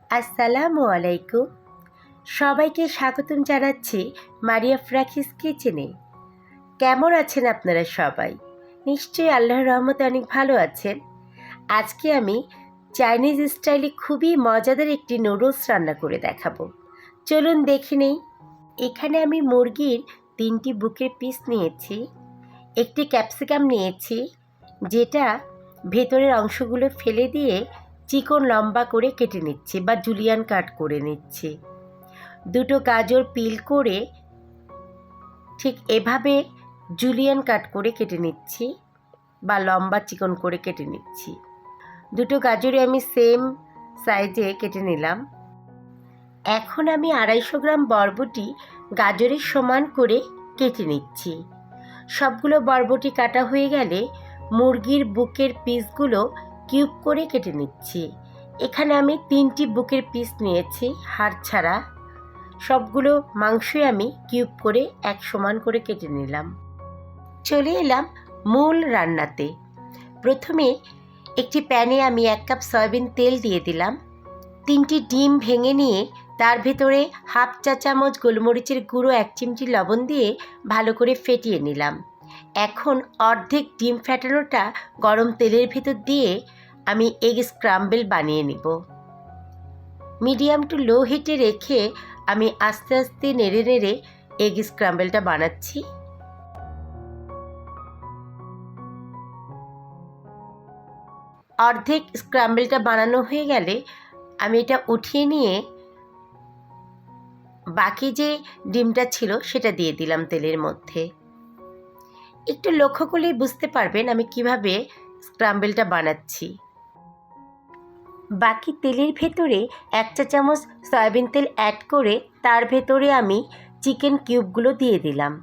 আসসালামু আলাইকুম। সবাইকে স্বাগতম জানাচ্ছি মারিয়া ফ্রাকিস কিচেনে। কেমন আছেন আপনারা সবাই? নিশ্চয়ই আল্লাহর রহমতে অনেক ভালো আছেন। আজকে আমি চাইনিজ স্টাইলে খুবই মজাদার একটি নুডলস রান্না করে দেখাবো। চলুন দেখে নেই। এখানে আমি মুরগির 3টি বুকের পিস নিয়েছি, একটি ক্যাপসিকাম নিয়েছি যেটা ভেতরের অংশগুলো ফেলে দিয়ে চিকন লম্বা করে কেটে নিচ্ছি বা জুলিয়ান কাট করে নিচ্ছি। দুটো গাজর পিল করে ঠিক এভাবে জুলিয়ান কাট করে কেটে নিচ্ছি বা লম্বা চিকন করে কেটে নিচ্ছি। দুটো গাজরই আমি সেম সাইজে কেটে নিলাম। এখন আমি 250 গ্রাম বরবটি গাজরের সমান করে কেটে নিচ্ছি। সবগুলো বরবটি কাটা হয়ে গেলে মুরগির বুকের পিসগুলো কিউব করে কেটে নিচ্ছি। এখানে আমি 3টি বুকের পিস নিয়েছি, হাড় ছাড়া। সবগুলো মাংসই আমি কিউব করে এক সমান করে কেটে নিলাম। চলে এলাম মূল রান্নাতে। প্রথমে একটি প্যানে আমি 1 কাপ সয়াবিন তেল দিয়ে দিলাম। 3টি ডিম ভেঙে নিয়ে তার ভেতরে হাফ চা চামচ গোলমরিচের গুঁড়ো, 1 চিমটি লবণ দিয়ে ভালো করে ফেটিয়ে নিলাম। এখন অর্ধেক ডিম ফেটানোটা গরম তেলের ভেতর দিয়ে আমি এগ স্ক্রাম্বল বানিয়ে নিব। মিডিয়াম টু লো হিটে রেখে আমি আস্তে আস্তে নেড়ে নেড়ে এগ স্ক্রাম্বলটা বানাচ্ছি। অর্ধেক স্ক্রাম্বলটা বানানো হয়ে গেলে আমি এটা উঠিয়ে নিয়ে বাকি যে ডিমটা ছিল সেটা দিয়ে দিলাম তেলের মধ্যে। একটু লক্ষ্য করলেই বুঝতে পারবেন আমি কিভাবে স্ক্রাম্বলটা বানাচ্ছি। বাকি তেলের ভেতরে 1 চা চামচ সয়াবিন তেল অ্যাড করে তার ভেতরে আমি চিকেন কিউবগুলো দিয়ে দিলাম।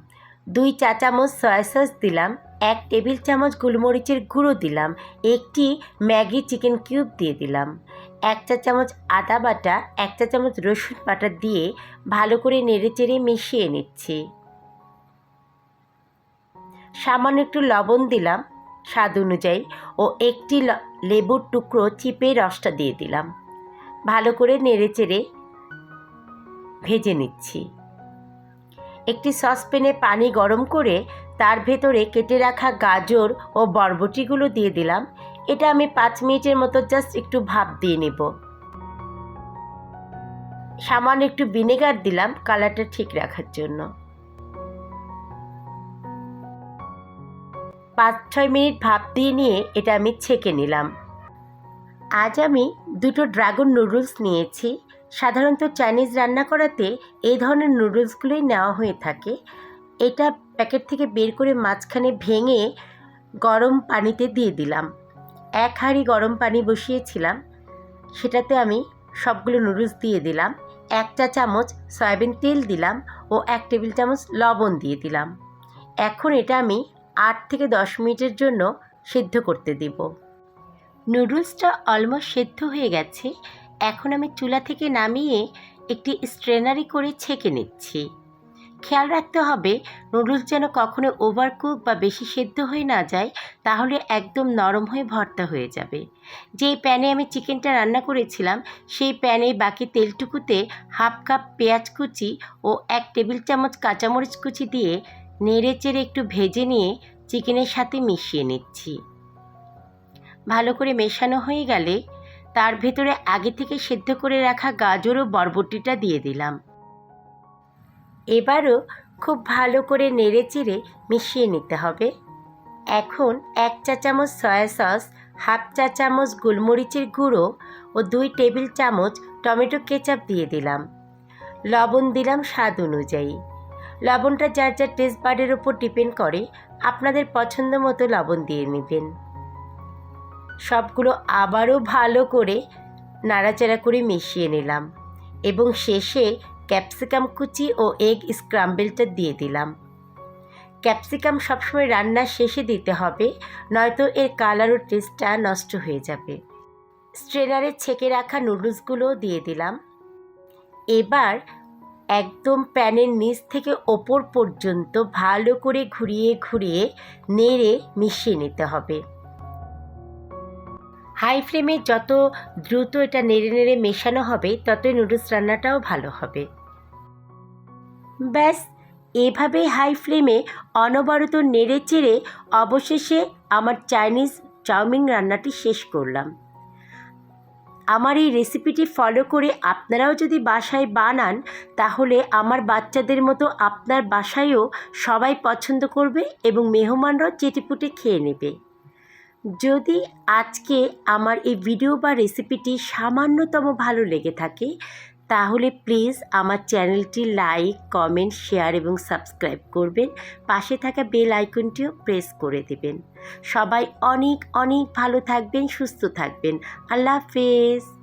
2 চা চামচ সয়া সস দিলাম, 1 টেবিল চামচ গোলমরিচের গুঁড়ো দিলাম, একটি ম্যাগি চিকেন কিউব দিয়ে দিলাম, 1 চা চামচ আদা বাটা, 1 চা চামচ রসুন বাটা দিয়ে ভালো করে নেড়েচেড়ে মিশিয়ে নিচ্ছি। সামান্য একটু লবণ দিলাম স্বাদ অনুযায়ী ও একটি লেবুর টুকরো চিপে রসটা দিয়ে দিলাম। ভালো করে নেড়েচেড়ে ভেজে নিচ্ছি। একটি সসপ্যানে পানি গরম করে তার ভেতরে কেটে রাখা গাজর ও বরবটিগুলো দিয়ে দিলাম। এটা আমি 5 মিনিটের মতো জাস্ট একটু ভাপ দিয়ে নেব। সামান্য একটু ভিনেগার দিলাম কালারটা ঠিক রাখার জন্য। 5-6 মিনিট ভাপ দিয়ে নিয়ে এটা আমি ছেঁকে নিলাম। আজ আমি 2টো ড্রাগন নুডলস নিয়েছি। সাধারণত চাইনিজ রান্না করাতে এই ধরনের নুডলসগুলোই নেওয়া হয়ে থাকে। এটা প্যাকেট থেকে বের করে মাঝখানে ভেঙে গরম পানিতে দিয়ে দিলাম। 1 হাঁড়ি গরম পানি বসিয়েছিলাম, সেটাতে আমি সবগুলো নুডলস দিয়ে দিলাম। 1 চা চামচ সয়াবিন তেল দিলাম ও 1 টেবিল চামচ লবণ দিয়ে দিলাম। এখন এটা আমি 8 থেকে 10 মিনিটের জন্য সিদ্ধ করতে দেব। নুডলসটা অলমোস্ট সেদ্ধ হয়ে গেছে। এখন আমি চুলা থেকে নামিয়ে একটি স্ট্রেনারে করে ছেঁকে নিচ্ছি। খেয়াল রাখতে হবে নুডলস যেন কখনো ওভারকুক বা বেশি সেদ্ধ হয়ে না যায়, তাহলে একদম নরম হয়ে ভর্তা হয়ে যাবে। যেই প্যানে আমি চিকেনটা রান্না করেছিলাম সেই প্যানে বাকি তেলটুকুতে হাফ কাপ পেঁয়াজ কুচি ও 1 টেবিল চামচ কাঁচামরিচ কুচি দিয়ে নেড়েচেড়ে একটু ভেজে নিয়ে চিকেনের সাথে মিশিয়ে নিচ্ছি। ভালো করে মেশানো হয়ে গেলে তার ভেতরে আগে থেকে সেদ্ধ করে রাখা গাজর ও বরবটিটা দিয়ে দিলাম। এবারও খুব ভালো করে নেড়েচেড়ে মিশিয়ে নিতে হবে। এখন 1 চা চামচ সয়া সস, হাফ চা চামচ গোলমরিচের গুঁড়ো ও 2 টেবিল চামচ টমেটো কেচাপ দিয়ে দিলাম। লবণ দিলাম স্বাদ অনুযায়ী। লবণটা যার যার টেস্ট বাডের ওপর ডিপেন্ড করে, আপনাদের পছন্দ মতো লবণ দিয়ে নেবেন। সবগুলো আবারও ভালো করে নাড়াচাড়া করে মিশিয়ে নিলাম এবং শেষে ক্যাপসিকাম কুচি ও এগ স্ক্রাম্বলটা দিয়ে দিলাম। ক্যাপসিকাম সবসময় রান্নার শেষে দিতে হবে, নয়তো এর কালার ও টেস্টটা নষ্ট হয়ে যাবে। স্ট্রেনারে ছেঁকে রাখা নুডলসগুলোও দিয়ে দিলাম। এবার একদম প্যানের নিচ থেকে ওপর পর্যন্ত ভালো করে ঘুরিয়ে ঘুরিয়ে নেড়ে মিশিয়ে নিতে হবে। হাই ফ্লেমে যত দ্রুত এটা নেড়ে নেড়ে মেশানো হবে ততই নুডলস রান্নাটাও ভালো হবে। ব্যাস, এভাবে হাই ফ্লেমে অনবরত নেড়ে চেড়ে অবশেষে আমার চাইনিজ চাউমিন রান্নাটি শেষ করলাম। আমার এই রেসিপিটি ফলো করে আপনারাও যদি বাসায় বানান তাহলে আমার বাচ্চাদের মতো আপনার বাসায়ও সবাই পছন্দ করবে এবং মেহমানরাও চেটেপুটে খেয়ে নেবে। যদি আজকে আমার এই ভিডিও বা রেসিপিটি সামান্যতম ভালো লেগে থাকে তাহলে প্লিজ আমার চ্যানেলটি লাইক, কমেন্ট, শেয়ার এবং সাবস্ক্রাইব করবেন। পাশে থাকা বেল আইকনটিও প্রেস করে দেবেন। সবাই অনেক অনেক ভালো থাকবেন, সুস্থ থাকবেন। আল্লাহ হাফেজ।